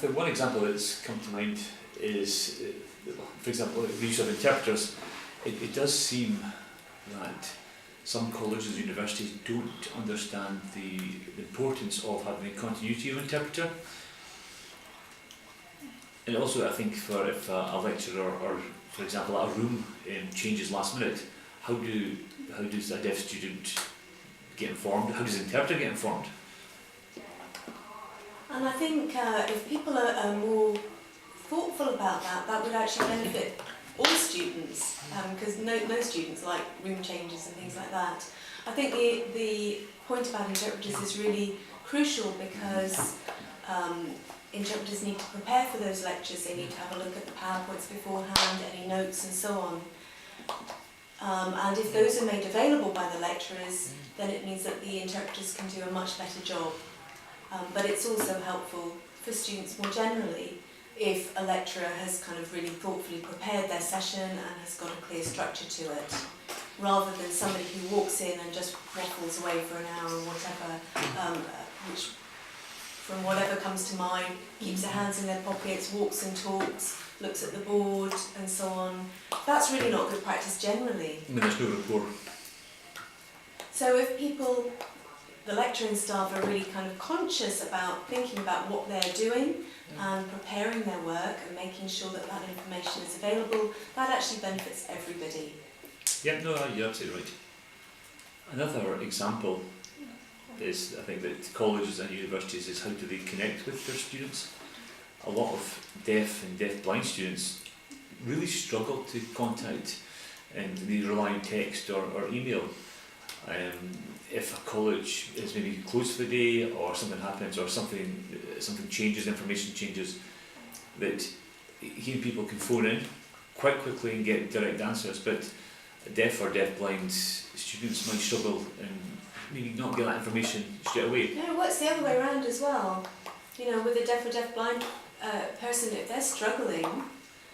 think one example that's come to mind is, for example, the use of interpreters. It does seem that some colleges and universities don't understand the importance of having a continuity of interpreter. And also, I think if a lecturer or, for example, a room changes last minute, how does a deaf student get informed? How does an interpreter get informed? And I think if people are more thoughtful about that, that would actually benefit all students, because no students like room changes and things like that. I think the point about interpreters is really crucial because interpreters need to prepare for those lectures. They need to have a look at the PowerPoints beforehand, any notes and so on. And if those are made available by the lecturers, then it means that the interpreters can do a much better job. But it's also helpful for students more generally if a lecturer has kind of really thoughtfully prepared their session and has got a clear structure to it, rather than somebody who walks in and just waffles away for an hour or whatever, which from whatever comes to mind, keeps their hands in their pockets, walks and talks, looks at the board and so on. That's really not good practice generally. I mean, there's no rapport. So if people, the lecturing staff, are really kind of conscious about thinking about what they're doing and preparing their work and making sure that that information is available, that actually benefits everybody. Yeah, no, you're absolutely right. Another example is, I think, that colleges and universities is how do they connect with their students. A lot of deaf and deaf-blind students really struggle to contact, and they rely on text or email. If a college is maybe closed for the day, or something happens, or something changes, information changes, that here people can phone in quite quickly and get direct answers, but deaf or deaf-blind students might struggle and maybe not get that information straight away. No, what's the other way around as well? You know, with a deaf or deaf-blind person, if they're struggling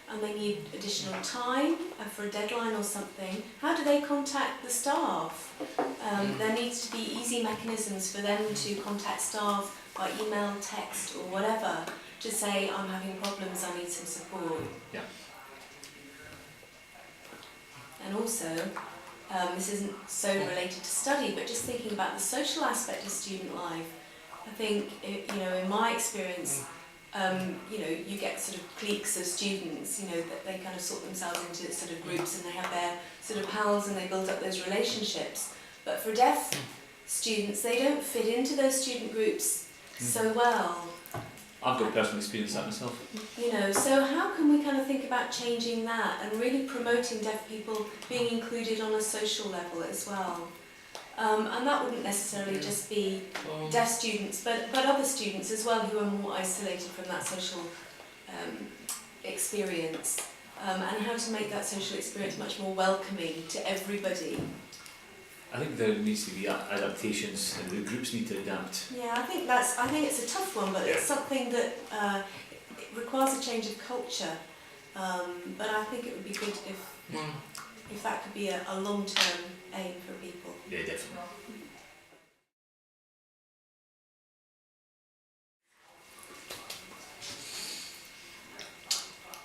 and they need additional time for a deadline or something, how do they contact the staff? There needs to be easy mechanisms for them to contact staff by email, text or whatever, to say, I'm having problems, I need some support. Yeah. And also, this isn't so related to study, but just thinking about the social aspect of student life, I think, you know, in my experience, you know, you get sort of cliques of students, you know, that they kind of sort themselves into sort of groups and they have their sort of pals and they build up those relationships. But for deaf students, they don't fit into those student groups so well. I've got personal experience of that myself. You know, so how can we kind of think about changing that and really promoting deaf people being included on a social level as well? And that wouldn't necessarily just be deaf students, but other students as well who are more isolated from that social experience, and how to make that social experience much more welcoming to everybody. I think there needs to be adaptations, and the groups need to adapt. Yeah, I think it's a tough one, but it's something that it requires a change of culture. But I think it would be good if that could be a long-term aim for people. Yeah, definitely.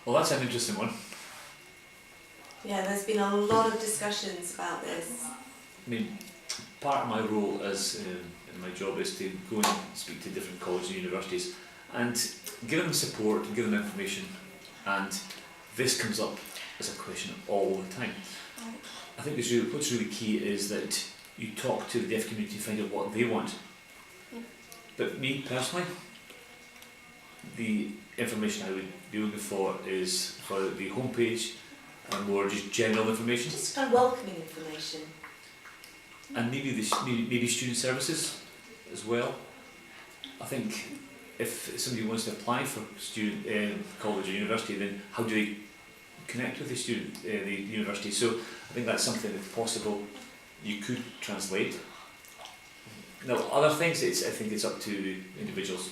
Well, that's an interesting one. Yeah, there's been a lot of discussions about this. I mean, part of my role as in my job is to go and speak to different colleges and universities and give them support and give them information, and this comes up as a question all the time. Right. I think what's really key is that you talk to the deaf community to find out what they want. Yeah. But me personally, the information I would be looking for is for the homepage and more just general information. Just kind of welcoming information. And maybe maybe student services as well. I think if somebody wants to apply for student college or university, then how do they connect with the student, the university? So I think that's something, if possible, you could translate. Now, other things, I think it's up to individuals.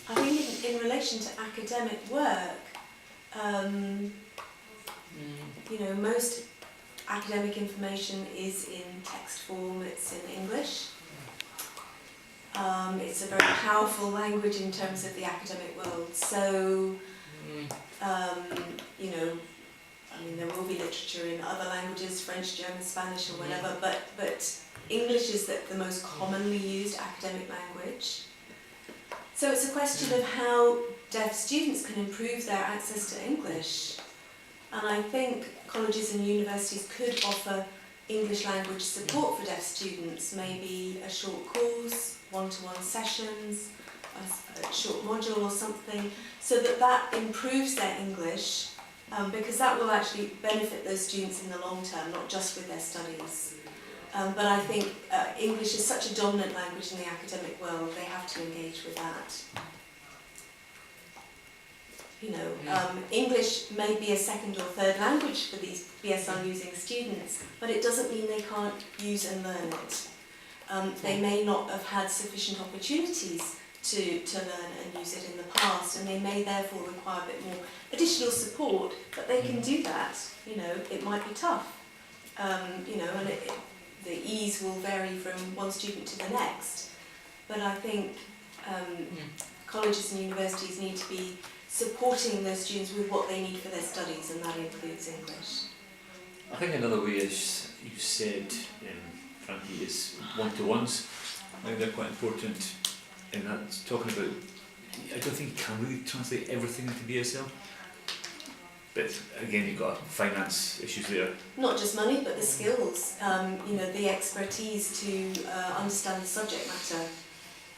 I think in relation to academic work, you know, most academic information is in text form, it's in English. It's a very powerful language in terms of the academic world. So, you know, I mean, there will be literature in other languages, French, German, Spanish, or whatever, but English is the most commonly used academic language. So it's a question of how deaf students can improve their access to English. And I think colleges and universities could offer English language support for deaf students, maybe a short course, one-to-one sessions, a short module or something, so that improves their English, because that will actually benefit those students in the long term, not just with their studies. But I think English is such a dominant language in the academic world, they have to engage with that. You know, English may be a second or third language for these BSL using students, but it doesn't mean they can't use and learn it. They may not have had sufficient opportunities to learn and use it in the past, and they may therefore require a bit more additional support, but they can do that. You know, it might be tough, you know, and the ease will vary from one student to the next. But I think colleges and universities need to be supporting those students with what they need for their studies, and that includes English. I think another way, as you said, Frankie, is one-to-ones. I think they're quite important in that, talking about, I don't think you can really translate everything into BSL, but again you've got finance issues there. Not just money, but the skills, you know, the expertise to understand the subject matter.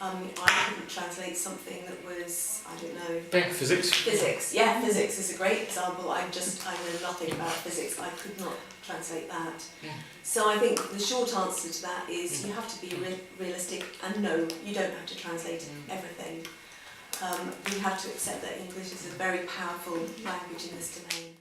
I couldn't translate something that was, I don't know... Physics? Physics, yeah, physics is a great example. I know nothing about physics. I could not translate that. So I think the short answer to that is you have to be realistic, and no, you don't have to translate everything. We have to accept that English is a very powerful language in this domain.